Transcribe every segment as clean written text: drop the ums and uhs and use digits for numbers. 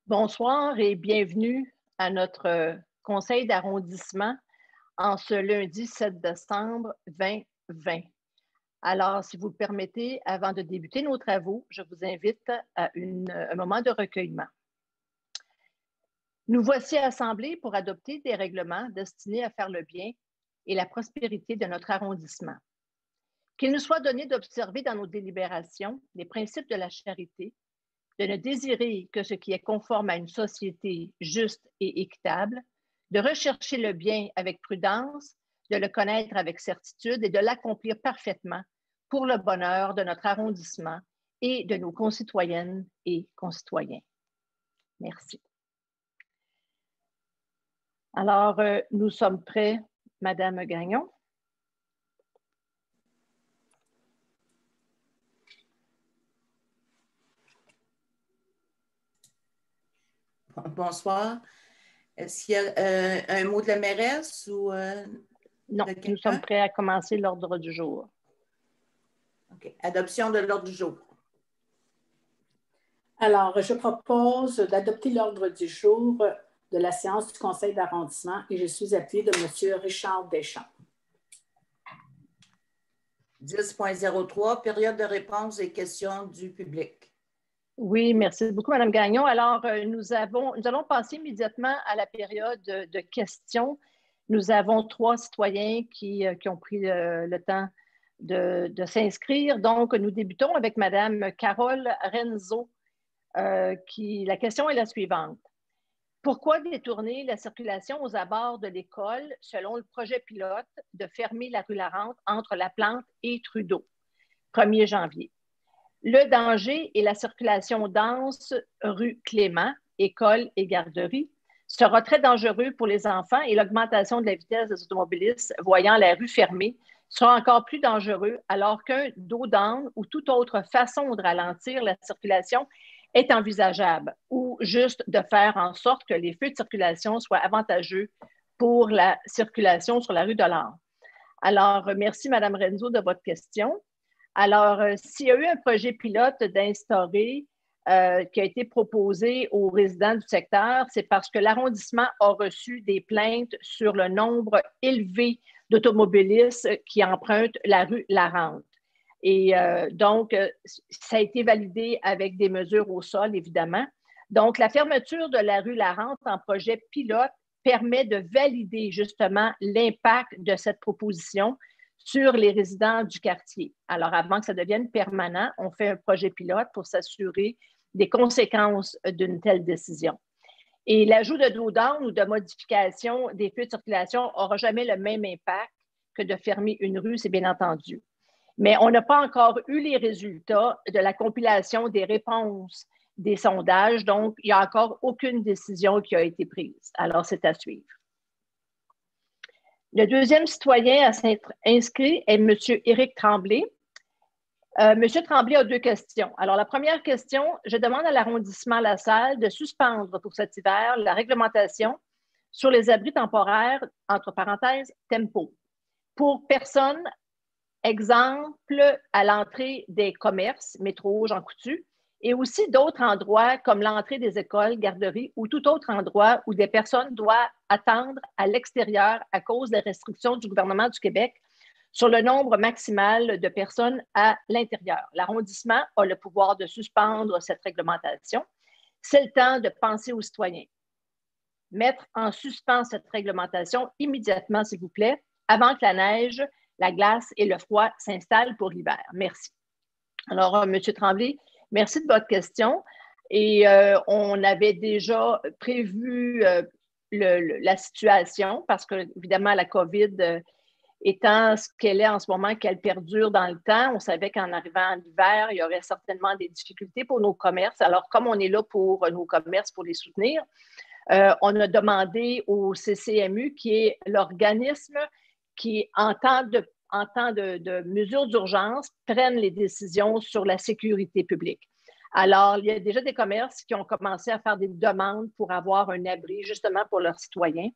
Bonsoir et bienvenue à notre conseil d'arrondissement en ce lundi 7 décembre 2020. Alors, si vous le permettez, avant de débuter nos travaux, je vous invite à un moment de recueillement. Nous voici assemblés pour adopter des règlements destinés à faire le bien et la prospérité de notre arrondissement. Qu'il nous soit donné d'observer dans nos délibérations les principes de la charité, de ne désirer que ce qui est conforme à une société juste et équitable, de rechercher le bien avec prudence, de le connaître avec certitude et de l'accomplir parfaitement pour le bonheur de notre arrondissement et de nos concitoyennes et concitoyens. Merci. Alors, nous sommes prêts, Madame Gagnon. Bonsoir. Est-ce qu'il y a un mot de la mairesse ou non, nous sommes prêts à commencer l'ordre du jour. OK. Adoption de l'ordre du jour. Alors, je propose d'adopter l'ordre du jour de la séance du conseil d'arrondissement et je suis appelée de M. Richard Deschamps. 10.03, période de réponse et questions du public. Oui, merci beaucoup, Mme Gagnon. Alors, nous allons passer immédiatement à la période de questions. Nous avons 3 citoyens qui ont pris le temps de s'inscrire. Donc, nous débutons avec Mme Carole Renzo. La question est la suivante. Pourquoi détourner la circulation aux abords de l'école selon le projet pilote de fermer la rue Larente entre La Plante et Trudeau, 1er janvier? Le danger et la circulation dense rue Clément, école et garderie, sera très dangereux pour les enfants et l'augmentation de la vitesse des automobilistes voyant la rue fermée sera encore plus dangereux alors qu'un dos down ou toute autre façon de ralentir la circulation est envisageable ou juste de faire en sorte que les feux de circulation soient avantageux pour la circulation sur la rue de l'Art. Alors, merci Mme Renzo de votre question. Alors, s'il y a eu un projet pilote d'instaurer qui a été proposé aux résidents du secteur, c'est parce que l'arrondissement a reçu des plaintes sur le nombre élevé d'automobilistes qui empruntent la rue Larente. Et donc, ça a été validé avec des mesures au sol, évidemment. Donc, la fermeture de la rue Larente en projet pilote permet de valider justement l'impact de cette proposition sur les résidents du quartier. Alors, avant que ça devienne permanent, on fait un projet pilote pour s'assurer des conséquences d'une telle décision. Et l'ajout de dos down ou de modification des feux de circulation n'aura jamais le même impact que de fermer une rue, c'est bien entendu. Mais on n'a pas encore eu les résultats de la compilation des réponses des sondages, donc il n'y a encore aucune décision qui a été prise. Alors, c'est à suivre. Le deuxième citoyen à s'être inscrit est M. Éric Tremblay. M. Tremblay a 2 questions. Alors, la première question, je demande à l'arrondissement La Salle de suspendre pour cet hiver la réglementation sur les abris temporaires, entre parenthèses, tempo, pour personnes, exemple, à l'entrée des commerces, métro, Jean Coutu, et aussi d'autres endroits comme l'entrée des écoles, garderies ou tout autre endroit où des personnes doivent attendre à l'extérieur à cause des restrictions du gouvernement du Québec sur le nombre maximal de personnes à l'intérieur. L'arrondissement a le pouvoir de suspendre cette réglementation. C'est le temps de penser aux citoyens. Mettre en suspens cette réglementation immédiatement, s'il vous plaît, avant que la neige, la glace et le froid s'installent pour l'hiver. Merci. Alors, M. Tremblay, merci de votre question. Et on avait déjà prévu la situation parce que, évidemment, la COVID étant ce qu'elle est en ce moment, qu'elle perdure dans le temps, on savait qu'en arrivant en hiver, il y aurait certainement des difficultés pour nos commerces. Alors, comme on est là pour nos commerces, pour les soutenir, on a demandé au CCMU, qui est l'organisme qui, en temps de mesures d'urgence, prennent les décisions sur la sécurité publique. Alors, il y a déjà des commerces qui ont commencé à faire des demandes pour avoir un abri justement pour leurs citoyens.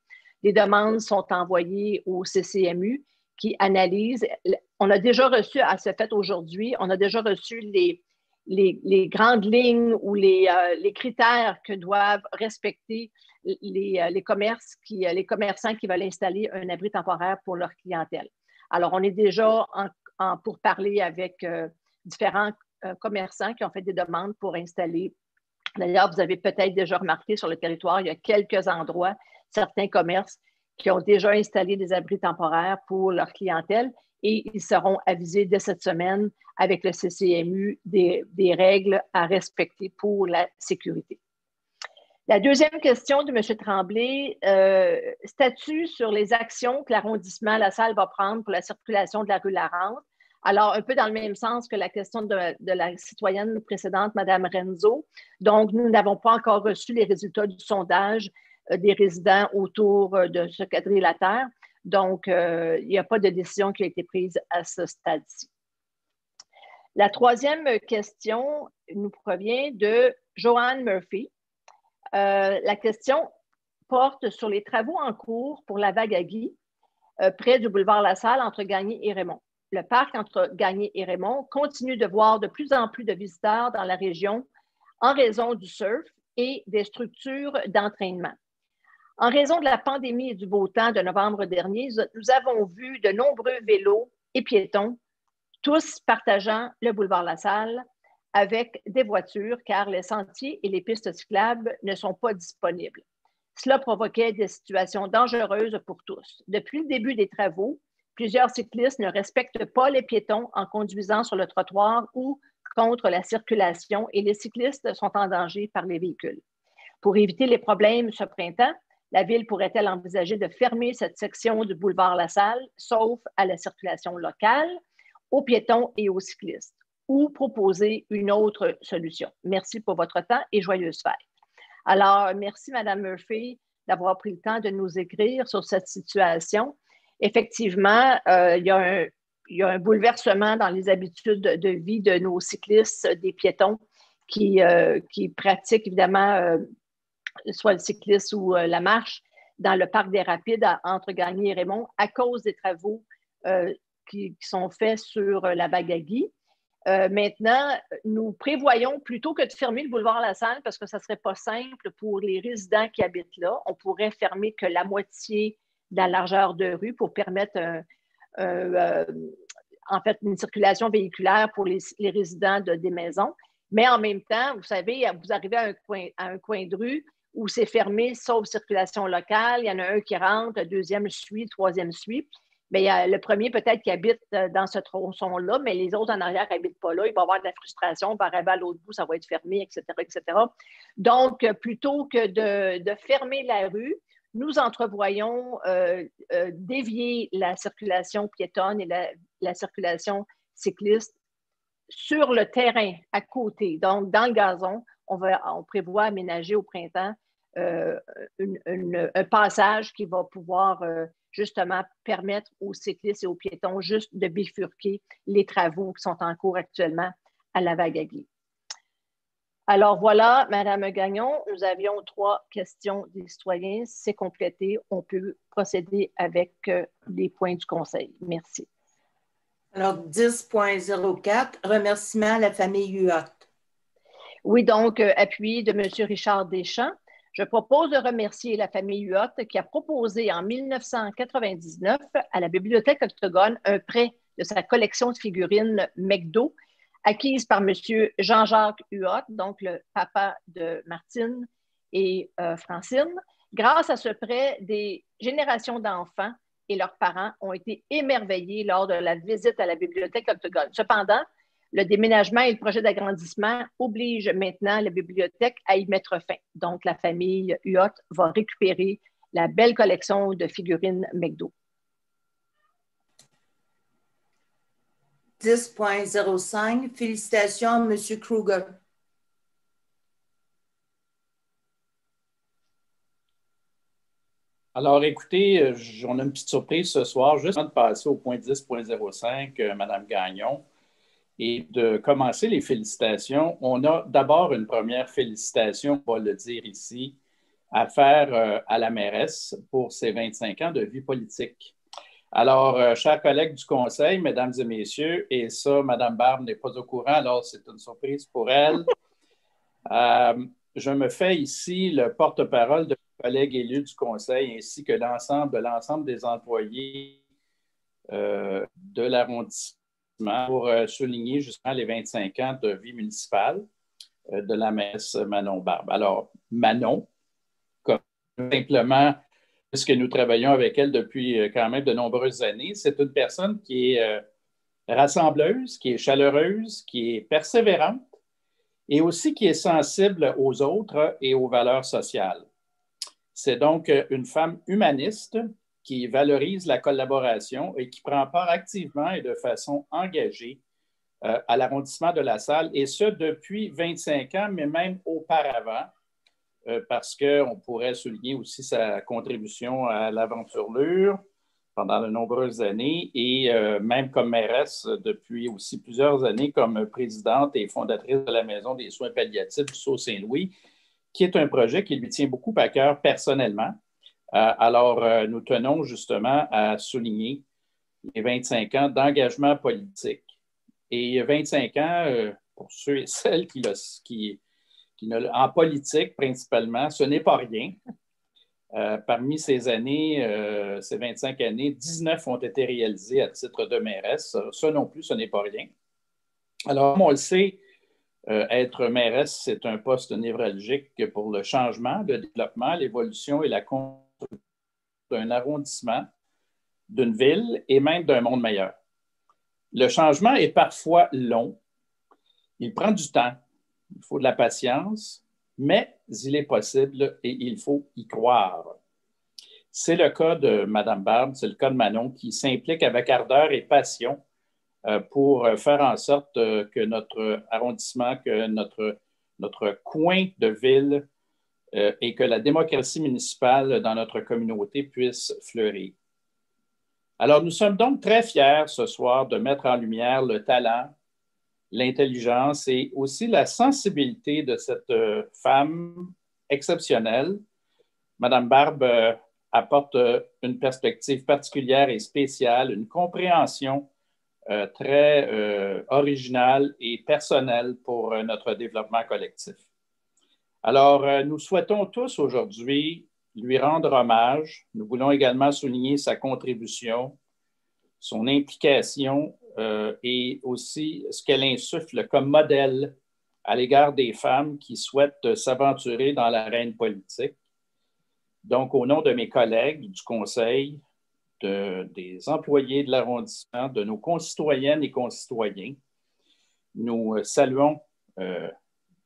Les demandes sont envoyées au CCMU qui analyse. On a déjà reçu, à ce fait aujourd'hui, on a déjà reçu les grandes lignes ou les critères que doivent respecter les commerçants qui veulent installer un abri temporaire pour leur clientèle. Alors, on est déjà en pourparlers avec différents commerçants qui ont fait des demandes pour installer. D'ailleurs, vous avez peut-être déjà remarqué sur le territoire, il y a quelques endroits, certains commerces qui ont déjà installé des abris temporaires pour leur clientèle et ils seront avisés dès cette semaine avec le CCMU des règles à respecter pour la sécurité. La deuxième question de M. Tremblay, statut sur les actions que l'arrondissement La Salle va prendre pour la circulation de la rue Larente. Alors, un peu dans le même sens que la question de la citoyenne précédente, Mme Renzo. Donc, nous n'avons pas encore reçu les résultats du sondage des résidents autour de ce quadrilatère. Donc, il n'y a pas de décision qui a été prise à ce stade-ci. La troisième question nous provient de Joanne Murphy. La question porte sur les travaux en cours pour la vague à Guy, près du boulevard La Salle, entre Gagny et Raymond. Le parc entre Gagny et Raymond continue de voir de plus en plus de visiteurs dans la région en raison du surf et des structures d'entraînement. En raison de la pandémie et du beau temps de novembre dernier, nous avons vu de nombreux vélos et piétons, tous partageant le boulevard La Salle avec des voitures, car les sentiers et les pistes cyclables ne sont pas disponibles. Cela provoquait des situations dangereuses pour tous. Depuis le début des travaux, plusieurs cyclistes ne respectent pas les piétons en conduisant sur le trottoir ou contre la circulation et les cyclistes sont en danger par les véhicules. Pour éviter les problèmes ce printemps, la Ville pourrait-elle envisager de fermer cette section du boulevard La Salle, sauf à la circulation locale, aux piétons et aux cyclistes, ou proposer une autre solution? Merci pour votre temps et joyeuses fêtes. Alors, merci Mme Murphy d'avoir pris le temps de nous écrire sur cette situation. Effectivement, il y a un bouleversement dans les habitudes de vie de nos cyclistes, des piétons qui pratiquent évidemment soit le cyclisme ou la marche dans le parc des Rapides entre Gagny et Raymond à cause des travaux qui sont faits sur la vague à Guy. Maintenant, nous prévoyons plutôt que de fermer le boulevard La Salle parce que ça ne serait pas simple pour les résidents qui habitent là. On pourrait fermer que la moitié de la largeur de rue pour permettre en fait une circulation véhiculaire pour les résidents des maisons. Mais en même temps, vous savez, vous arrivez à un coin de rue où c'est fermé sauf circulation locale. Il y en a un qui rentre, le deuxième suit, le troisième suit. Mais il y a le premier peut-être qui habite dans ce tronçon-là, mais les autres en arrière n'habitent pas là. Il va y avoir de la frustration, on va arriver à l'autre bout, ça va être fermé, etc., etc. Donc, plutôt que de fermer la rue, nous entrevoyons dévier la circulation piétonne et la circulation cycliste sur le terrain à côté. Donc, dans le gazon, on prévoit aménager au printemps un passage qui va pouvoir justement permettre aux cyclistes et aux piétons juste de bifurquer les travaux qui sont en cours actuellement à la vague à Guy. Alors voilà, Mme Gagnon, nous avions 3 questions des citoyens. C'est complété. On peut procéder avec les points du Conseil. Merci. Alors, 10.04, remerciement à la famille Huot. Oui, donc, appuyé de M. Richard Deschamps. Je propose de remercier la famille Huot qui a proposé en 1999 à la Bibliothèque Octogone un prêt de sa collection de figurines McDo acquise par M. Jean-Jacques Huot, donc le papa de Martine et Francine. Grâce à ce prêt, des générations d'enfants et leurs parents ont été émerveillés lors de la visite à la Bibliothèque Octogone. Cependant, le déménagement et le projet d'agrandissement obligent maintenant la bibliothèque à y mettre fin. Donc, la famille Huot va récupérer la belle collection de figurines McDo. 10.05, félicitations à M. Kruger. Alors, écoutez, on a une petite surprise ce soir, juste avant de passer au point 10.05, Mme Gagnon, et de commencer les félicitations. On a d'abord une première félicitation, on va le dire ici, à faire à la mairesse pour ses 25 ans de vie politique. Alors, chers collègues du Conseil, mesdames et messieurs, et ça, Mme Barbe n'est pas au courant, alors c'est une surprise pour elle. Je me fais ici le porte-parole de mes collègues élus du Conseil ainsi que l'ensemble des employés de l'arrondissement pour souligner justement les 25 ans de vie municipale de la mairesse Manon Barbe. Alors, Manon, comme simplement, puisque nous travaillons avec elle depuis quand même de nombreuses années, c'est une personne qui est rassembleuse, qui est chaleureuse, qui est persévérante et aussi qui est sensible aux autres et aux valeurs sociales. C'est donc une femme humaniste qui valorise la collaboration et qui prend part activement et de façon engagée à l'arrondissement de La Salle, et ce depuis 25 ans, mais même auparavant, parce qu'on pourrait souligner aussi sa contribution à l'aventurlure pendant de nombreuses années et même comme mairesse depuis aussi plusieurs années comme présidente et fondatrice de la Maison des soins palliatifs du Sault-Saint-Louis, qui est un projet qui lui tient beaucoup à cœur personnellement. Alors, nous tenons justement à souligner les 25 ans d'engagement politique. Et 25 ans, pour ceux et celles en politique principalement, ce n'est pas rien. Parmi ces années, ces 25 années, 19 ont été réalisées à titre de mairesse. Ça non plus, ce n'est pas rien. Alors, comme on le sait, être mairesse, c'est un poste névralgique pour le changement, le développement, l'évolution et la construction d'un arrondissement, d'une ville et même d'un monde meilleur. Le changement est parfois long. Il prend du temps. Il faut de la patience, mais il est possible et il faut y croire. C'est le cas de Mme Barbe, c'est le cas de Manon qui s'implique avec ardeur et passion pour faire en sorte que notre arrondissement, que notre coin de ville et que la démocratie municipale dans notre communauté puisse fleurir. Alors, nous sommes donc très fiers ce soir de mettre en lumière le talent, l'intelligence et aussi la sensibilité de cette femme exceptionnelle. Mme Barbe apporte une perspective particulière et spéciale, une compréhension très originale et personnelle pour notre développement collectif. Alors, nous souhaitons tous aujourd'hui lui rendre hommage. Nous voulons également souligner sa contribution, son implication et aussi ce qu'elle insuffle comme modèle à l'égard des femmes qui souhaitent s'aventurer dans l'arène politique. Donc, au nom de mes collègues du Conseil, des employés de l'arrondissement, de nos concitoyennes et concitoyens, nous saluons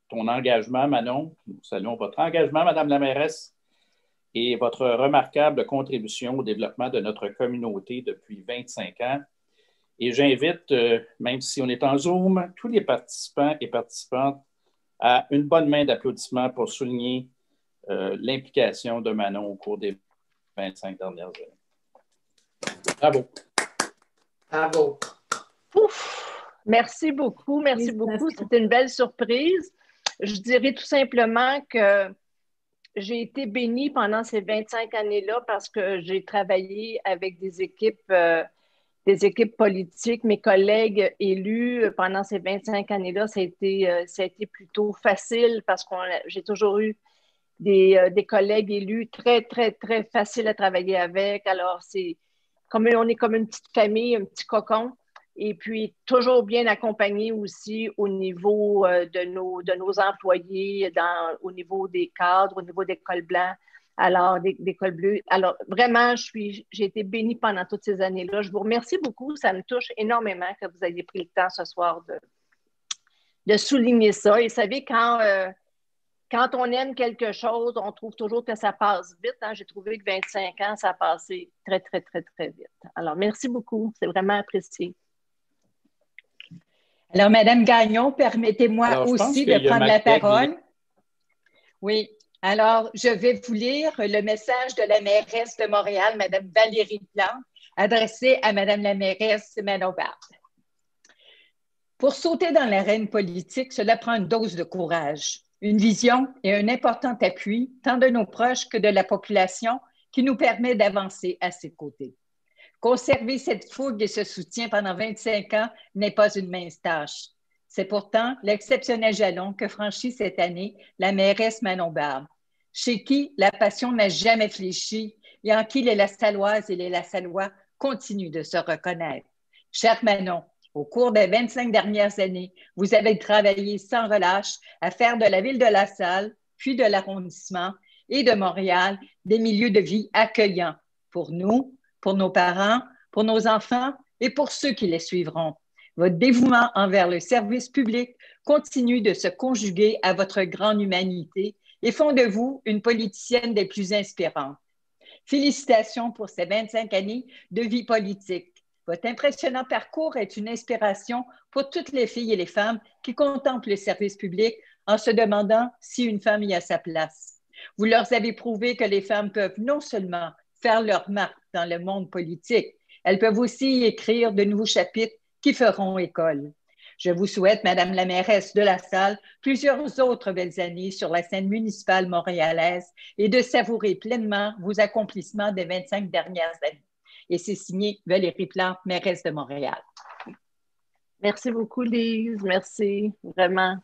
ton engagement, Manon. Nous saluons votre engagement, Madame la mairesse, et votre remarquable contribution au développement de notre communauté depuis 25 ans. Et j'invite, même si on est en Zoom, tous les participants et participantes à une bonne main d'applaudissements pour souligner l'implication de Manon au cours des 25 dernières années. Bravo. Bravo. Ouf! Merci beaucoup, merci beaucoup. C'était une belle surprise. Je dirais tout simplement que j'ai été bénie pendant ces 25 années-là parce que j'ai travaillé avec des équipes politiques. Mes collègues élus, pendant ces 25 années-là, ça a été plutôt facile parce que j'ai toujours eu des collègues élus très, très, très faciles à travailler avec. Alors, on est comme une petite famille, un petit cocon. Et puis, toujours bien accompagné aussi au niveau de nos employés, au niveau des cadres, au niveau des cols blancs, alors des cols bleus. Alors, vraiment, j'ai été bénie pendant toutes ces années-là. Je vous remercie beaucoup. Ça me touche énormément que vous ayez pris le temps ce soir de souligner ça. Et vous savez, quand on aime quelque chose, on trouve toujours que ça passe vite. Hein? J'ai trouvé que 25 ans, ça a passé très, très, très, très vite. Alors, merci beaucoup. C'est vraiment apprécié. Alors, Madame Gagnon, permettez-moi aussi de prendre la parole. Oui. Alors, je vais vous lire le message de la mairesse de Montréal, Madame Valérie Plante, adressé à Madame la mairesse Manon Barbe. Pour sauter dans l'arène politique, cela prend une dose de courage, une vision et un important appui, tant de nos proches que de la population, qui nous permet d'avancer à ses côtés. Conserver cette fougue et ce soutien pendant 25 ans n'est pas une mince tâche. C'est pourtant l'exceptionnel jalon que franchit cette année la mairesse Manon Barbe, chez qui la passion n'a jamais fléchi et en qui les Lassalloises et les Lassallois continuent de se reconnaître. Chère Manon, au cours des 25 dernières années, vous avez travaillé sans relâche à faire de la ville de La Salle, puis de l'arrondissement et de Montréal des milieux de vie accueillants pour nous, pour nos parents, pour nos enfants et pour ceux qui les suivront. Votre dévouement envers le service public continue de se conjuguer à votre grande humanité et font de vous une politicienne des plus inspirantes. Félicitations pour ces 25 années de vie politique. Votre impressionnant parcours est une inspiration pour toutes les filles et les femmes qui contemplent le service public en se demandant si une femme y a sa place. Vous leur avez prouvé que les femmes peuvent non seulement faire leur marque dans le monde politique, elles peuvent aussi écrire de nouveaux chapitres qui feront école. Je vous souhaite, Madame la mairesse de La Salle, plusieurs autres belles années sur la scène municipale montréalaise et de savourer pleinement vos accomplissements des 25 dernières années. Et c'est signé Valérie Plante, mairesse de Montréal. Merci beaucoup, Lise. Merci, vraiment.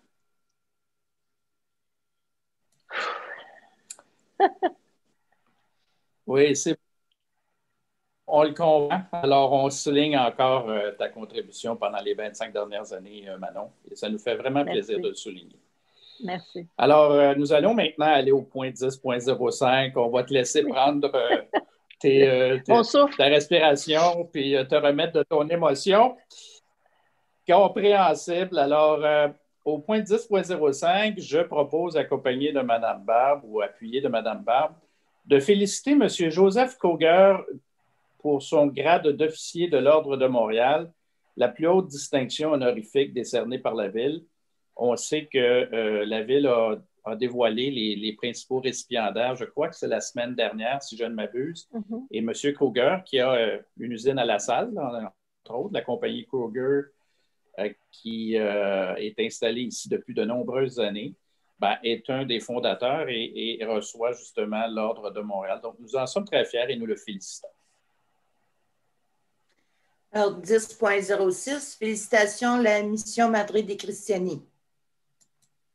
Oui, on le comprend. Alors, on souligne encore ta contribution pendant les 25 dernières années, Manon. Et ça nous fait vraiment plaisir de le souligner. Merci. Alors, nous allons maintenant aller au point 10.05. On va te laisser prendre ta respiration puis te remettre de ton émotion. Compréhensible. Alors, au point 10.05, je propose, accompagné de Mme Barbe ou appuyé de Mme Barbe, de féliciter M. Joseph Coger pour son grade d'officier de l'Ordre de Montréal, la plus haute distinction honorifique décernée par la Ville. On sait que la Ville a dévoilé les principaux récipiendaires, je crois que c'est la semaine dernière, si je ne m'abuse. Mm-hmm. Et M. Coger, qui a une usine à La Salle, entre autres, la compagnie Coger, qui est installée ici depuis de nombreuses années, est un des fondateurs et reçoit justement l'Ordre de Montréal. Donc, nous en sommes très fiers et nous le félicitons. Alors, 10.06, félicitations la mission Madre dei Cristiani.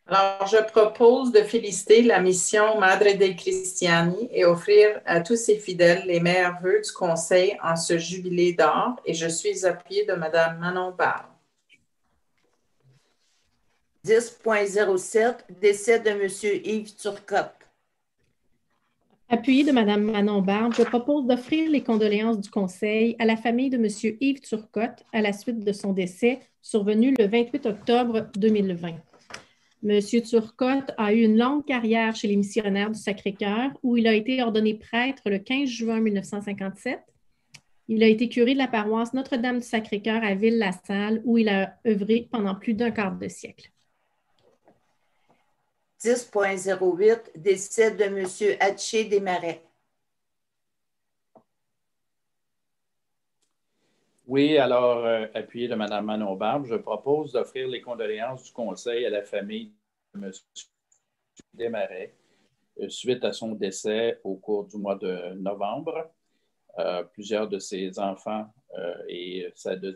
Alors, je propose de féliciter la mission Madre dei Cristiani et offrir à tous ses fidèles les meilleurs vœux du Conseil en ce jubilé d'or et je suis appuyée de Mme Manon Barbe. 10.07, décès de M. Yves Turcotte. Appuyée de Mme Manon Barbe, je propose d'offrir les condoléances du Conseil à la famille de M. Yves Turcotte à la suite de son décès survenu le 28 octobre 2020. M. Turcotte a eu une longue carrière chez les missionnaires du Sacré-Cœur où il a été ordonné prêtre le 15 juin 1957. Il a été curé de la paroisse Notre-Dame du Sacré-Cœur à Ville-la-Salle où il a œuvré pendant plus d'un quart de siècle. 10.08, décès de M. Hatché Desmarais. Oui, alors, appuyé de Mme Manon Barbe, je propose d'offrir les condoléances du Conseil à la famille de M. Desmarais suite à son décès au cours du mois de novembre. Plusieurs de ses enfants et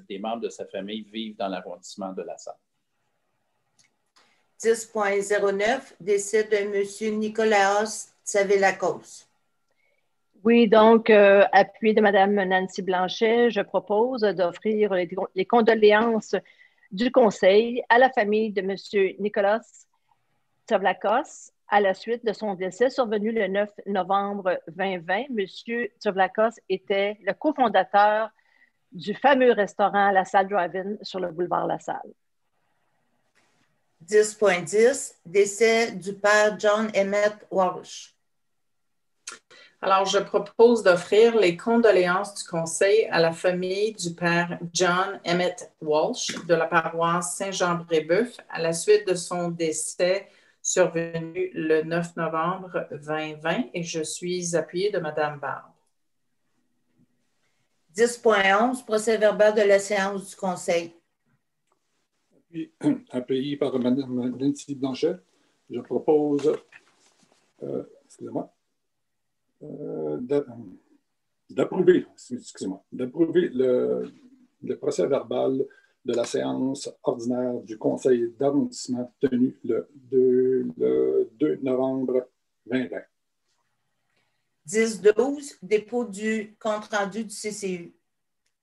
des membres de sa famille vivent dans l'arrondissement de La Salle. 10.09, décès de M. Nicolaos Tsavélakos. Oui, donc, appuyé de Mme Nancy Blanchet, je propose d'offrir les condoléances du Conseil à la famille de M. Nicolas Tsavélakos à la suite de son décès survenu le 9 novembre 2020. M. Tsavélakos était le cofondateur du fameux restaurant La Salle Drive-In sur le boulevard La Salle. 10.10, décès du père John Emmett Walsh. Alors, je propose d'offrir les condoléances du Conseil à la famille du père John Emmett Walsh de la paroisse Saint-Jean-Brébeuf à la suite de son décès survenu le 9 novembre 2020 et je suis appuyée de Mme Barbe. 10.11, procès-verbal de la séance du Conseil. Appuyé par Mme Nancy Blanchet, je propose d'approuver le procès verbal de la séance ordinaire du conseil d'arrondissement tenue le 2 novembre 2020. 10-12, dépôt du compte-rendu du CCU.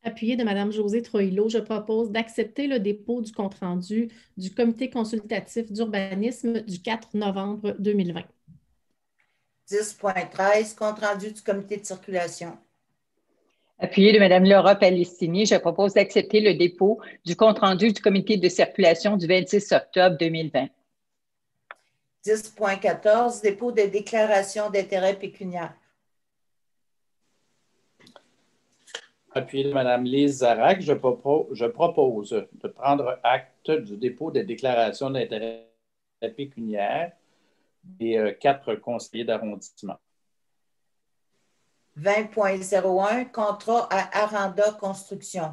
Appuyé de Mme Josée Troilot, je propose d'accepter le dépôt du compte-rendu du comité consultatif d'urbanisme du 4 novembre 2020. 10.13, compte-rendu du comité de circulation. Appuyé de Mme Laura Palestini, je propose d'accepter le dépôt du compte-rendu du comité de circulation du 26 octobre 2020. 10.14, dépôt de déclaration d'intérêt pécuniaire. Appuyé de Mme Lise Zarac, je propose de prendre acte du dépôt des déclarations d'intérêt pécuniaire des 4 conseillers d'arrondissement. 20.01, contrat à Aranda Construction.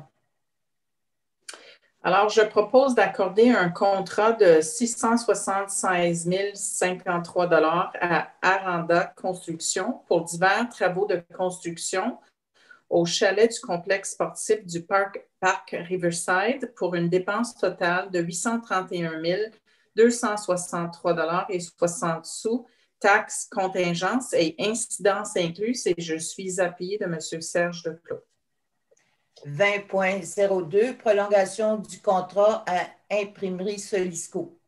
Alors, je propose d'accorder un contrat de 676 053 $ à Aranda Construction pour divers travaux de construction au chalet du complexe sportif du Parc Riverside pour une dépense totale de 831 263 $ et 60 sous, taxes, contingences et incidences incluses, et je suis appuyée de M. Serge Declos. 20.02, prolongation du contrat à Imprimerie Solisco.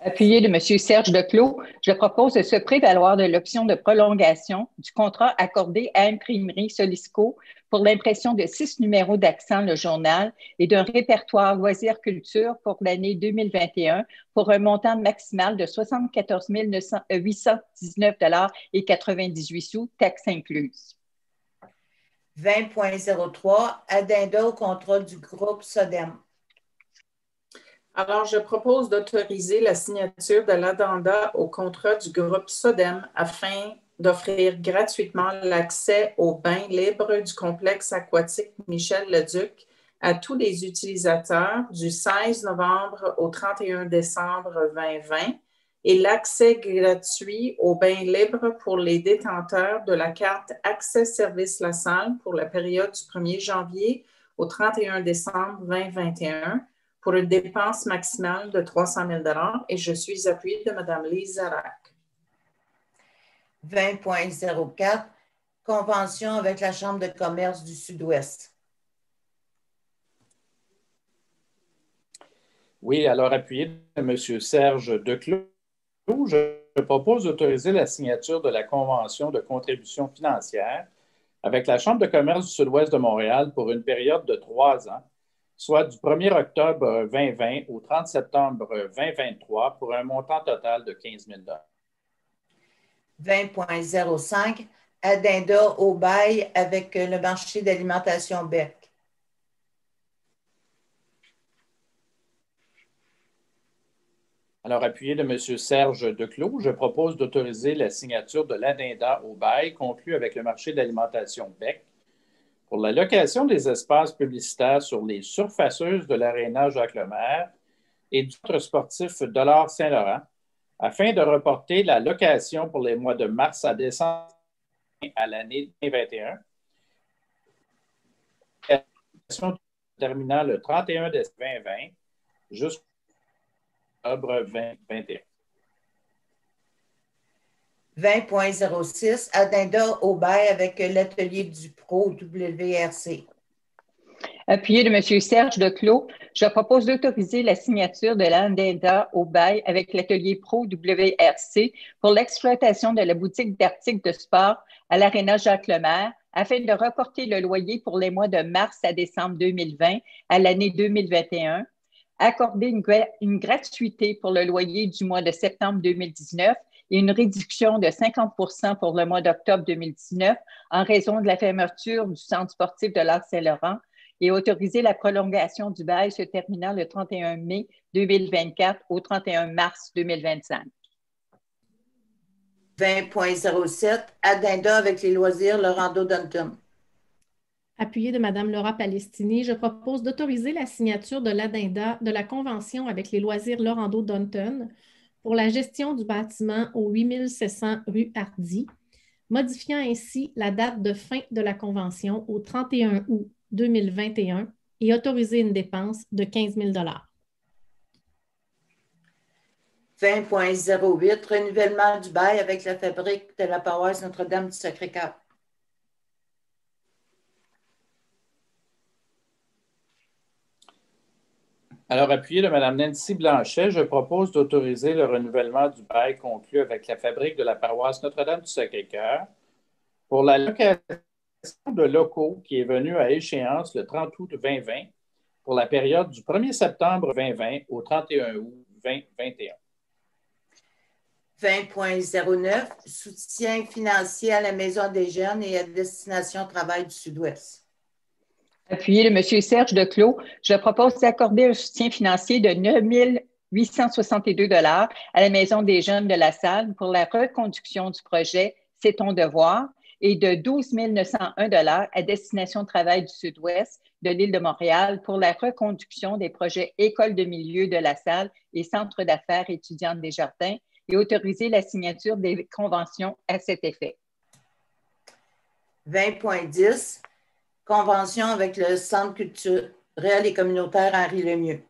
Appuyé de M. Serge Declos, je propose de se prévaloir de l'option de prolongation du contrat accordé à Imprimerie Solisco pour l'impression de 6 numéros d'Accent le journal et d'un répertoire loisirs culture pour l'année 2021 pour un montant maximal de 74 819 $ et 98 sous, taxes incluses. 20.03, addenda au contrat du groupe Sodem. Alors, je propose d'autoriser la signature de l'addenda au contrat du groupe Sodem afin d'offrir gratuitement l'accès aux bains libres du complexe aquatique Michel-Leduc à tous les utilisateurs du 16 novembre au 31 décembre 2020 et l'accès gratuit aux bains libres pour les détenteurs de la carte Accès Service La Salle pour la période du 1er janvier au 31 décembre 2021 pour une dépense maximale de 300 000 $ et je suis appuyée de Mme Lise Zarac. 20.04, convention avec la Chambre de commerce du Sud-Ouest. Oui, alors appuyé de M. Serge Declos, je propose d'autoriser la signature de la convention de contribution financière avec la Chambre de commerce du Sud-Ouest de Montréal pour une période de 3 ans, soit du 1er octobre 2020 au 30 septembre 2023 pour un montant total de 15 000 $. 20.05, addenda au bail avec le marché d'alimentation Bec. Alors, appuyé de M. Serge Declos, je propose d'autoriser la signature de l'addenda au bail conclu avec le marché d'alimentation Bec pour la location des espaces publicitaires sur les surfaceuses de l'aréna Jacques-Lemaire et du centre sportif Dollard Saint-Laurent, afin de reporter la location pour les mois de mars à décembre à l'année 2021, terminant le 31 décembre 2020 jusqu'au octobre 2021. 20.06, addenda au bail avec l'atelier du Pro WRC. Appuyé de M. Serge Declos, je propose d'autoriser la signature de l'addenda au bail avec l'atelier Pro WRC pour l'exploitation de la boutique d'articles de sport à l'aréna Jacques-Lemaire afin de reporter le loyer pour les mois de mars à décembre 2020 à l'année 2021, accorder une gratuité pour le loyer du mois de septembre 2019 et une réduction de 50 % pour le mois d'octobre 2019 en raison de la fermeture du centre sportif de l'Arc Saint-Laurent et autoriser la prolongation du bail se terminant le 31 mai 2024 au 31 mars 2025. 20.07, addenda avec les loisirs Lorando Dunton. Appuyé de Mme Laura Palestini, je propose d'autoriser la signature de l'addenda de la convention avec les loisirs Lorando Dunton pour la gestion du bâtiment au 8700 rue Hardy modifiant ainsi la date de fin de la convention au 31 août 2021 et autoriser une dépense de 15 000 20.08, renouvellement du bail avec la fabrique de la paroisse Notre-Dame du Sacré-Cœur. Alors, appuyé de Mme Nancy Blanchet, je propose d'autoriser le renouvellement du bail conclu avec la fabrique de la paroisse Notre-Dame du Sacré-Cœur pour la location de locaux qui est venue à échéance le 30 août 2020 pour la période du 1er septembre 2020 au 31 août 2021. 20.09, soutien financier à la Maison des jeunes et à destination Travail du Sud-Ouest. Appuyé de M. Serge Declos, je propose d'accorder un soutien financier de 9 862 $ à la Maison des jeunes de la Salle pour la reconduction du projet C'est ton devoir et de 12 901 $ à destination Travail du Sud-Ouest de l'île de Montréal pour la reconduction des projets École de milieu de la Salle et Centre d'affaires étudiantes des Jardins et autoriser la signature des conventions à cet effet. 20.10, convention avec le Centre culturel et communautaire Henri Lemieux.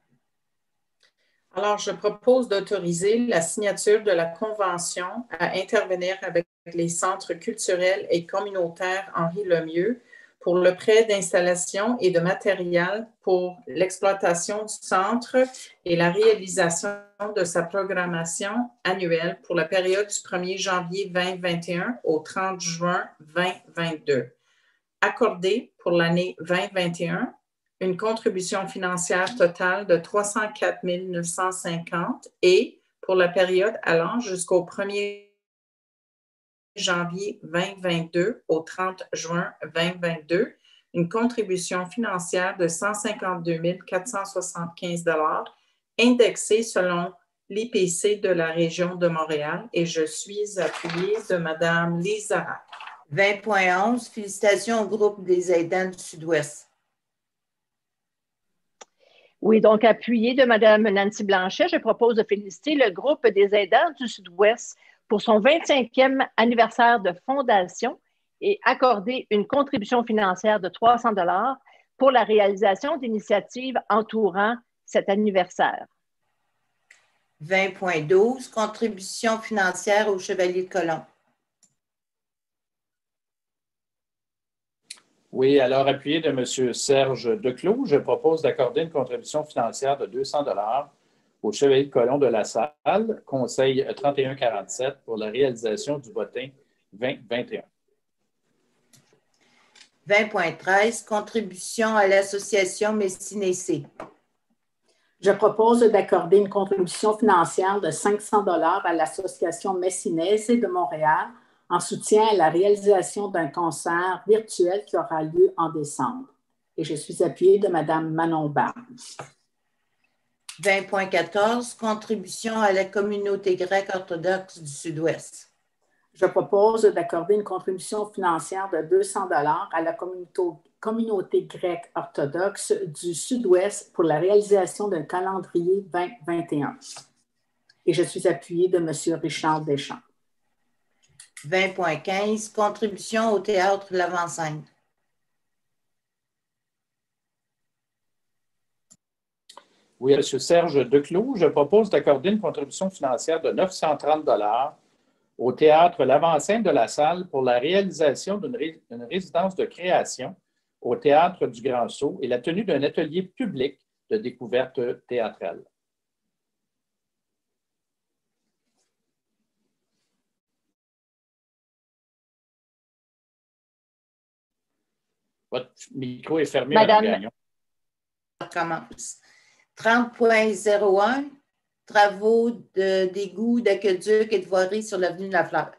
Alors, je propose d'autoriser la signature de la convention à intervenir avec les centres culturels et communautaires Henri Lemieux pour le prêt d'installation et de matériel pour l'exploitation du centre et la réalisation de sa programmation annuelle pour la période du 1er janvier 2021 au 30 juin 2022. Accordé pour l'année 2021 une contribution financière totale de 304 950 et pour la période allant jusqu'au 1er janvier 2022 au 30 juin 2022, une contribution financière de 152 475 $ indexée selon l'IPC de la région de Montréal et je suis appuyée de Mme Lisa. 20.11, félicitations au groupe des aidants du Sud-Ouest. Oui, donc appuyé de Mme Nancy Blanchet, je propose de féliciter le groupe des aidants du Sud-Ouest pour son 25e anniversaire de fondation et accorder une contribution financière de 300 $ pour la réalisation d'initiatives entourant cet anniversaire. 20.12, contribution financière au Chevalier de Colomb. Oui, alors appuyé de M. Serge Declos, je propose d'accorder une contribution financière de 200 $ au Chevalier de Colomb de la Salle, Conseil 3147 pour la réalisation du bottin 2021. 20.13, contribution à l'association Messinessé. Je propose d'accorder une contribution financière de 500 $ à l'association Messinessé de Montréal en soutien à la réalisation d'un concert virtuel qui aura lieu en décembre. Et je suis appuyée de Mme Manon Barnes. 20.14, contribution à la communauté grecque orthodoxe du Sud-Ouest. Je propose d'accorder une contribution financière de 200 $ à la communauté grecque orthodoxe du Sud-Ouest pour la réalisation d'un calendrier 2021. Et je suis appuyée de M. Richard Deschamps. 20.15, contribution au théâtre L'Avant-Scène. Oui, M. Serge Declos, je propose d'accorder une contribution financière de 930 $ au théâtre L'Avant-Scène de la Salle pour la réalisation d'une résidence de création au théâtre du Grand Sault et la tenue d'un atelier public de découverte théâtrale. Votre micro est fermé, Mme Gagnon. On commence. 30.01, travaux d'égout, d'aqueduc et de voirie sur l'avenue de la Fleur.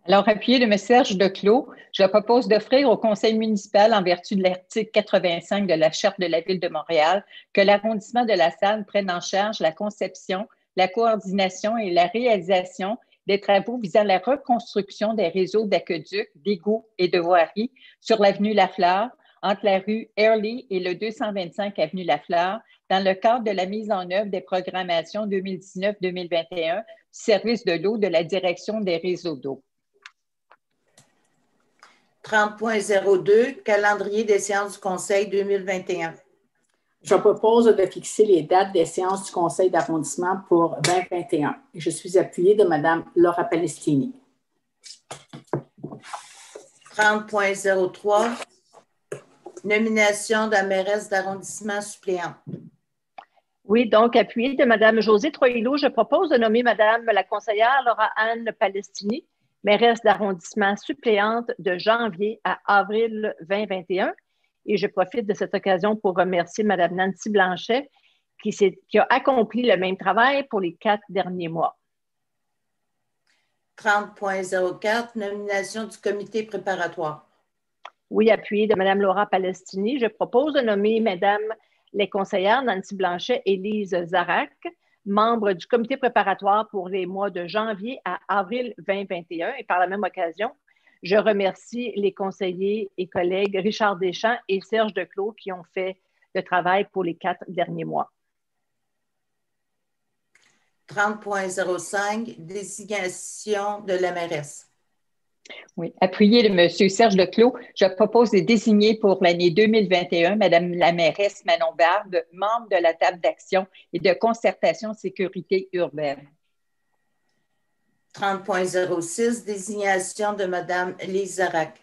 Alors, appuyé de M. Serge Declos, je propose d'offrir au Conseil municipal, en vertu de l'article 85 de la Charte de la Ville de Montréal, que l'arrondissement de la Salle prenne en charge la conception, la coordination et la réalisation des travaux visant la reconstruction des réseaux d'aqueducs, d'égouts et de voiries sur l'avenue Lafleur, entre la rue Airlie et le 225 avenue Lafleur, dans le cadre de la mise en œuvre des programmations 2019-2021 du service de l'eau de la Direction des réseaux d'eau. 30.02, calendrier des séances du Conseil 2021. Je propose de fixer les dates des séances du Conseil d'arrondissement pour 2021. Je suis appuyée de Mme Laura Palestini. 30.03, nomination de la mairesse d'arrondissement suppléante. Oui, donc appuyée de Mme Josée Troillo, je propose de nommer Mme la conseillère Laura-Anne Palestini, mairesse d'arrondissement suppléante de janvier à avril 2021. Et je profite de cette occasion pour remercier Mme Nancy Blanchet qui a accompli le même travail pour les 4 derniers mois. 30.04, nomination du comité préparatoire. Oui, appuyé de Mme Laura Palestini, je propose de nommer Mme les conseillères Nancy Blanchet et Lise Zarac, membres du comité préparatoire pour les mois de janvier à avril 2021. Et par la même occasion, je remercie les conseillers et collègues Richard Deschamps et Serge Declos qui ont fait le travail pour les 4 derniers mois. 30.05, désignation de la mairesse. Oui, appuyé de M. Serge Declos, je propose de désigner pour l'année 2021 Mme la mairesse Manon Barbe, membre de la table d'action et de concertation sécurité urbaine. 30.06, désignation de Mme Lise Zarac.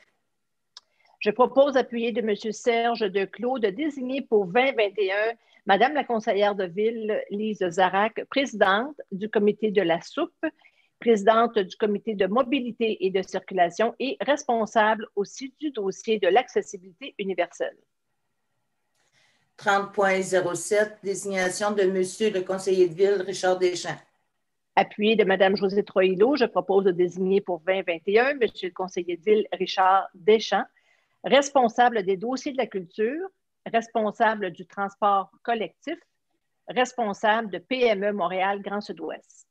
Je propose, appuyé de M. Serge Declos, de désigner pour 2021 Mme la conseillère de ville, Lise Zarac, présidente du comité de la soupe, présidente du comité de mobilité et de circulation et responsable aussi du dossier de l'accessibilité universelle. 30.07, désignation de M. le conseiller de ville, Richard Deschamps. Appuyé de Mme Josée Troillo, je propose de désigner pour 2021 M. le conseiller de ville, Richard Deschamps, responsable des dossiers de la culture, responsable du transport collectif, responsable de PME Montréal Grand Sud-Ouest.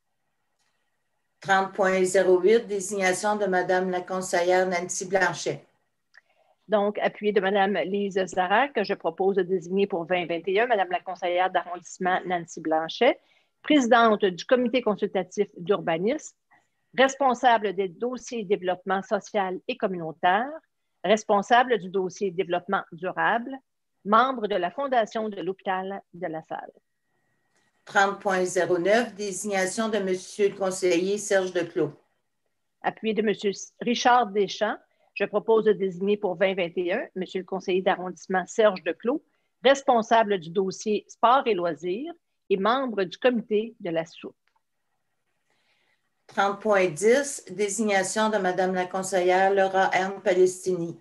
30.08, désignation de Mme la conseillère Nancy Blanchet. Donc, appuyé de Mme Lise Zarac, je propose de désigner pour 2021 Mme la conseillère d'arrondissement Nancy Blanchet, présidente du comité consultatif d'urbanisme, responsable des dossiers développement social et communautaire, responsable du dossier développement durable, membre de la Fondation de l'hôpital de La Salle. 30.09, désignation de M. le conseiller Serge Declos. Appuyé de M. Richard Deschamps, je propose de désigner pour 2021 M. le conseiller d'arrondissement Serge Declos, responsable du dossier sport et loisirs et membre du comité de la soupe. 30.10, désignation de Mme la conseillère Laura-Anne Palestini.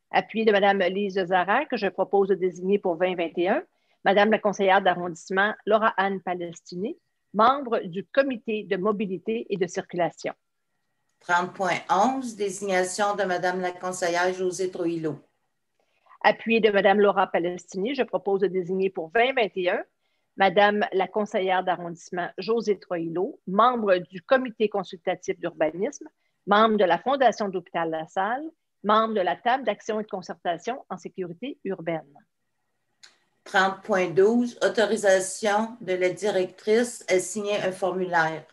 Appuyé de Mme Lise Zarac, je propose de désigner pour 2021 Mme la conseillère d'arrondissement Laura-Anne Palestini, membre du comité de mobilité et de circulation. 30.11, désignation de Mme la conseillère Josée Troillo. Appuyé de Mme Laura Palestini, je propose de désigner pour 2021 Mme la conseillère d'arrondissement Josée Troillo, membre du comité consultatif d'urbanisme, membre de la Fondation de l'hôpital La Salle, membre de la table d'action et de concertation en sécurité urbaine. 30.12, autorisation de la directrice à signer un formulaire.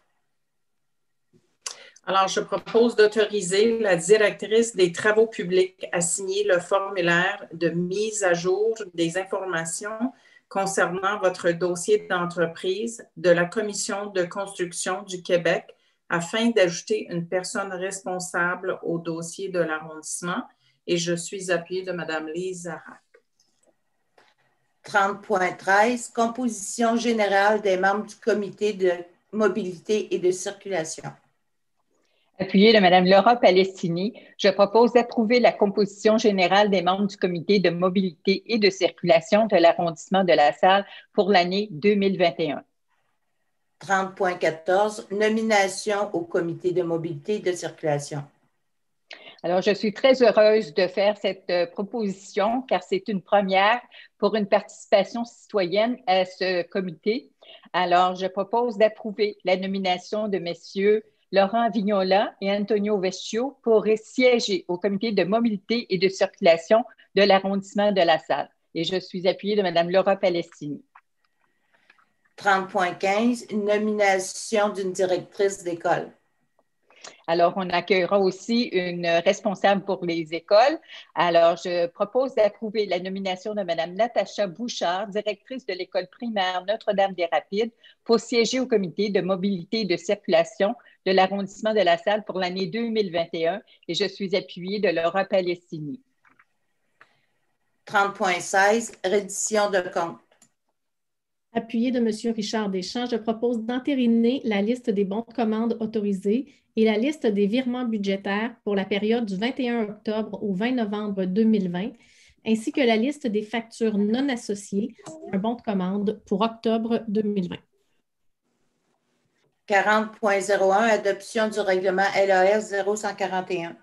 Alors, je propose d'autoriser la directrice des travaux publics à signer le formulaire de mise à jour des informations concernant votre dossier d'entreprise de la Commission de construction du Québec afin d'ajouter une personne responsable au dossier de l'arrondissement et je suis appuyée de Mme Lise Zarac. 30.13, composition générale des membres du comité de mobilité et de circulation. Appuyée de Mme Laura Palestini, je propose d'approuver la composition générale des membres du comité de mobilité et de circulation de l'arrondissement de La Salle pour l'année 2021. 30.14, nomination au comité de mobilité et de circulation. Alors, je suis très heureuse de faire cette proposition car c'est une première pour une participation citoyenne à ce comité. Alors, je propose d'approuver la nomination de messieurs Laurent Vignola et Antonio Vecchio pour siéger au comité de mobilité et de circulation de l'arrondissement de La Salle. Et je suis appuyée de Mme Laura Palestini. 30.15, nomination d'une directrice d'école. Alors, on accueillera aussi une responsable pour les écoles. Alors, je propose d'approuver la nomination de Mme Natacha Bouchard, directrice de l'école primaire Notre-Dame-des-Rapides, pour siéger au comité de mobilité et de circulation de l'arrondissement de La Salle pour l'année 2021 et je suis appuyée de Laura Palestini. 30.16, reddition de compte. Appuyé de M. Richard Deschamps, je propose d'entériner la liste des bons de commande autorisés et la liste des virements budgétaires pour la période du 21 octobre au 20 novembre 2020, ainsi que la liste des factures non associées à un bon de commande pour octobre 2020. 40.01, adoption du règlement LAS 0141.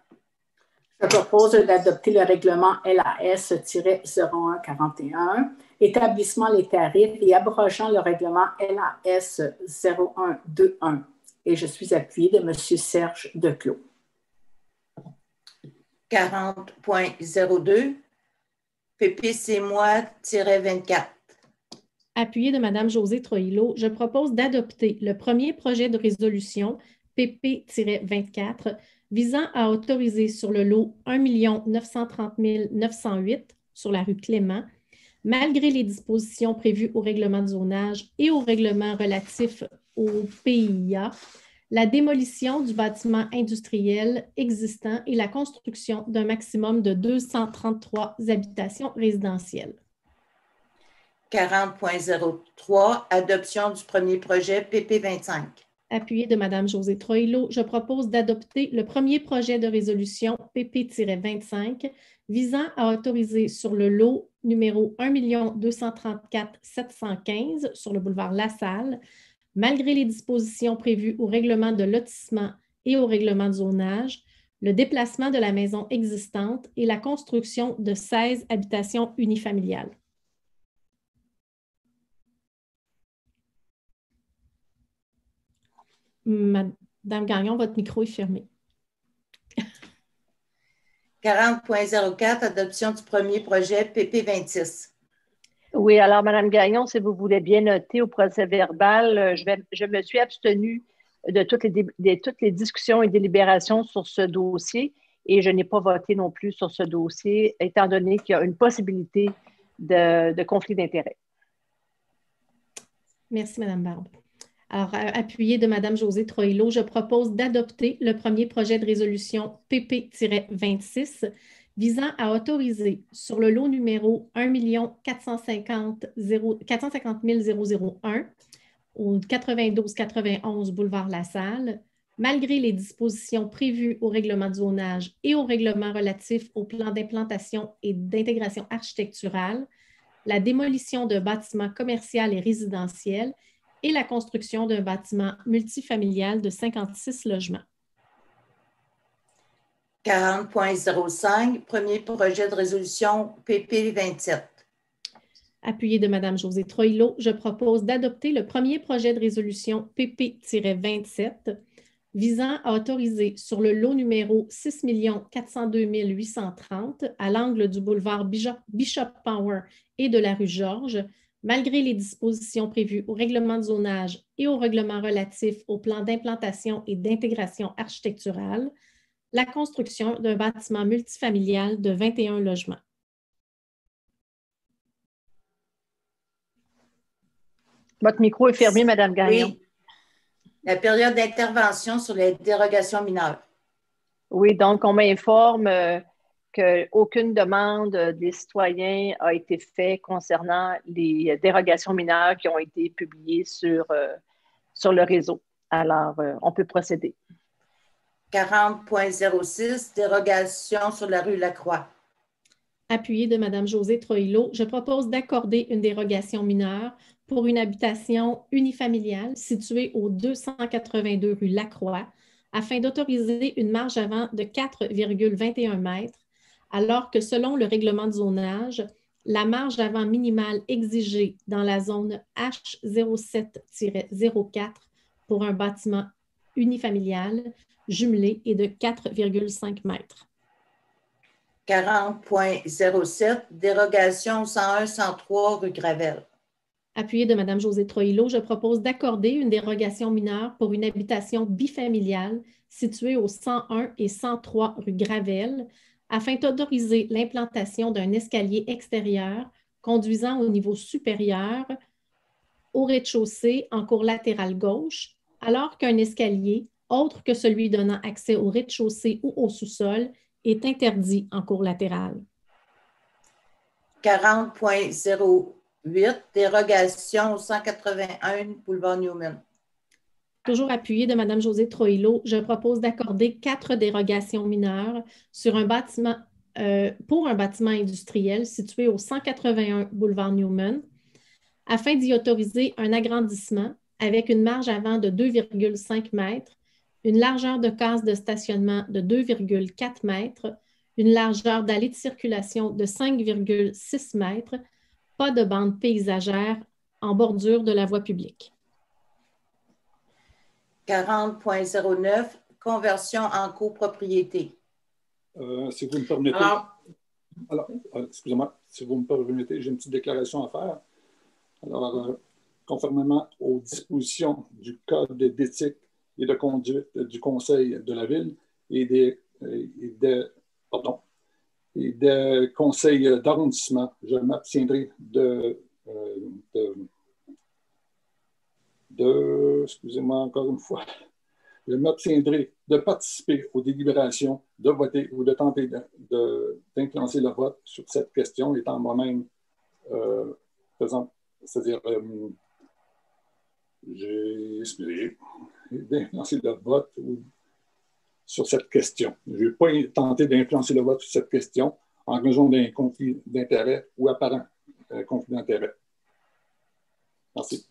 Je propose d'adopter le règlement LAS-0141, établissement les tarifs et abrogeant le règlement LAS 0121. Et je suis appuyée de M. Serge Declos. 40.02, PPC-moi-24. Appuyé de Mme Josée Troillo, je propose d'adopter le premier projet de résolution PP-24 visant à autoriser sur le lot 1 930 908 sur la rue Clément, malgré les dispositions prévues au règlement de zonage et au règlement relatif au PIA, la démolition du bâtiment industriel existant et la construction d'un maximum de 233 habitations résidentielles. 40.03, adoption du premier projet PP25. Appuyé de Mme Josée Troillo, je propose d'adopter le premier projet de résolution PP-25 visant à autoriser sur le lot numéro 1 234 715 sur le boulevard La Salle, malgré les dispositions prévues au règlement de lotissement et au règlement de zonage, le déplacement de la maison existante et la construction de 16 habitations unifamiliales. Madame Gagnon, votre micro est fermé. 40.04, adoption du premier projet PP26. Oui, alors Madame Gagnon, si vous voulez bien noter au procès verbal, je me suis abstenue de toutes les discussions et délibérations sur ce dossier et je n'ai pas voté non plus sur ce dossier, étant donné qu'il y a une possibilité de conflit d'intérêts. Merci, Mme Barbe. Alors, appuyé de Mme Josée Troillo, je propose d'adopter le premier projet de résolution PP-26 visant à autoriser sur le lot numéro 1 450 001 au 92-91 boulevard La Salle, malgré les dispositions prévues au règlement de zonage et au règlement relatif au plan d'implantation et d'intégration architecturale, la démolition d'un bâtiment commercial et résidentiel et la construction d'un bâtiment multifamilial de 56 logements. 40.05, premier projet de résolution PP27. Appuyé de Mme Josée Troillo, je propose d'adopter le premier projet de résolution PP-27 visant à autoriser sur le lot numéro 6 402 830 à l'angle du boulevard Bishop Power et de la rue Georges, malgré les dispositions prévues au règlement de zonage et au règlement relatif au plan d'implantation et d'intégration architecturale, la construction d'un bâtiment multifamilial de 21 logements. Votre micro est fermé, Mme Gagnon. Oui. La période d'intervention sur les dérogations mineures. Oui, donc on m'informe qu'aucune demande des citoyens a été faite concernant les dérogations mineures qui ont été publiées sur le réseau. Alors, on peut procéder. 40.06, dérogation sur la rue Lacroix. Appuyé de Mme Josée Troillo, je propose d'accorder une dérogation mineure pour une habitation unifamiliale située au 282 rue Lacroix afin d'autoriser une marge avant de 4,21 mètres, alors que selon le règlement de zonage, la marge avant minimale exigée dans la zone H07-04 pour un bâtiment unifamilial jumelé est de 4,5 mètres. 40.07, dérogation 101-103 rue Gravel. appuyée de Mme Josée Troillo, je propose d'accorder une dérogation mineure pour une habitation bifamiliale située au 101 et 103 rue Gravel, afin d'autoriser l'implantation d'un escalier extérieur conduisant au niveau supérieur au rez-de-chaussée en cour latérale gauche, alors qu'un escalier, autre que celui donnant accès au rez-de-chaussée ou au sous-sol, est interdit en cour latérale. 40.08, dérogation au 181 boulevard Newman. Toujours appuyé de Mme Josée Troillo, je propose d'accorder 4 dérogations mineures sur un bâtiment, pour un bâtiment industriel situé au 181 boulevard Newman, afin d'y autoriser un agrandissement avec une marge avant de 2,5 mètres, une largeur de case de stationnement de 2,4 mètres, une largeur d'allée de circulation de 5,6 mètres, pas de bande paysagère en bordure de la voie publique. 40.09, conversion en copropriété. Si vous me permettez, excusez-moi, si vous me permettez, j'ai une petite déclaration à faire. Alors, conformément aux dispositions du Code d'éthique et de conduite du Conseil de la Ville et des conseils d'arrondissement, je m'abstiendrai excusez-moi encore une fois, je m'abstiendrai de participer aux délibérations, de voter ou de tenter d'influencer le vote sur cette question, étant moi-même c'est-à-dire, j'ai d'influencer le vote sur cette question. Je ne vais pas tenter d'influencer le vote sur cette question en raison d'un conflit d'intérêt ou apparent conflit d'intérêt. Merci.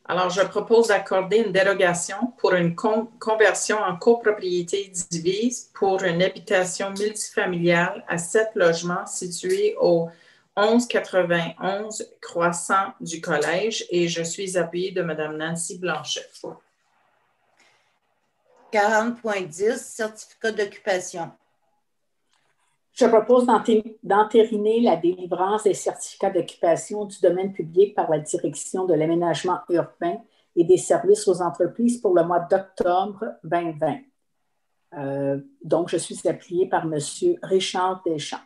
Alors, je propose d'accorder une dérogation pour une conversion en copropriété divise pour une habitation multifamiliale à 7 logements situés au 1191 Croissant du Collège et je suis appuyée de Mme Nancy Blanchet. 40.10, certificat d'occupation. Je propose d'entériner la délivrance des certificats d'occupation du domaine public par la Direction de l'aménagement urbain et des services aux entreprises pour le mois d'octobre 2020. Donc, je suis appuyée par M. Richard Deschamps.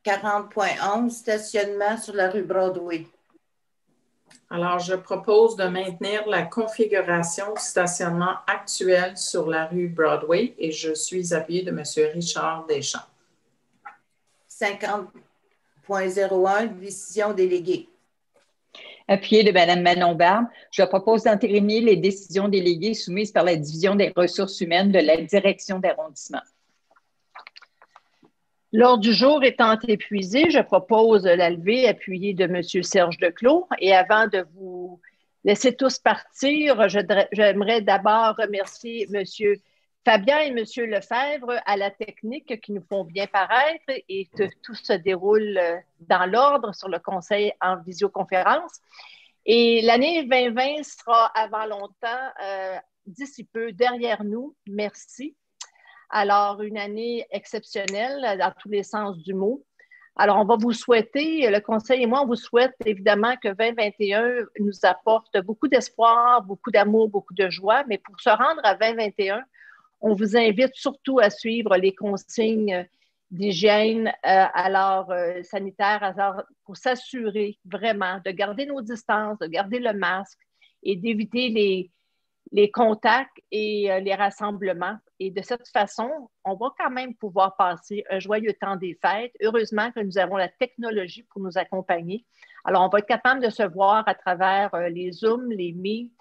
40.11, stationnement sur la rue Broadway. Alors, je propose de maintenir la configuration du stationnement actuel sur la rue Broadway et je suis appuyée de M. Richard Deschamps. 50.01, décision déléguée. Appuyée de Mme Manon Barbe, je propose d'entériner les décisions déléguées soumises par la Division des ressources humaines de la Direction d'arrondissement. L'ordre du jour étant épuisé, je propose la levée appuyée de M. Serge Declos. Et avant de vous laisser tous partir, j'aimerais d'abord remercier M. Fabien et M. Lefebvre à la technique qui nous font bien paraître et que tout se déroule dans l'ordre sur le conseil en visioconférence. Et l'année 2020 sera avant longtemps, d'ici peu, derrière nous. Merci. Alors, une année exceptionnelle dans tous les sens du mot. Alors, on va vous souhaiter, le Conseil et moi, on vous souhaite évidemment que 2021 nous apporte beaucoup d'espoir, beaucoup d'amour, beaucoup de joie. Mais pour se rendre à 2021, on vous invite surtout à suivre les consignes d'hygiène sanitaire pour s'assurer vraiment de garder nos distances, de garder le masque et d'éviter les contacts et les rassemblements. Et de cette façon, on va quand même pouvoir passer un joyeux temps des fêtes. Heureusement que nous avons la technologie pour nous accompagner. Alors, on va être capable de se voir à travers les Zooms, les Meet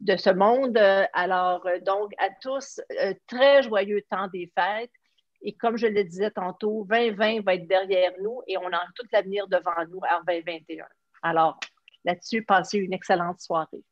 de ce monde. Alors, donc, à tous, très joyeux temps des fêtes. Et comme je le disais tantôt, 2020 va être derrière nous et on a tout l'avenir devant nous en 2021. Alors, là-dessus, passez une excellente soirée.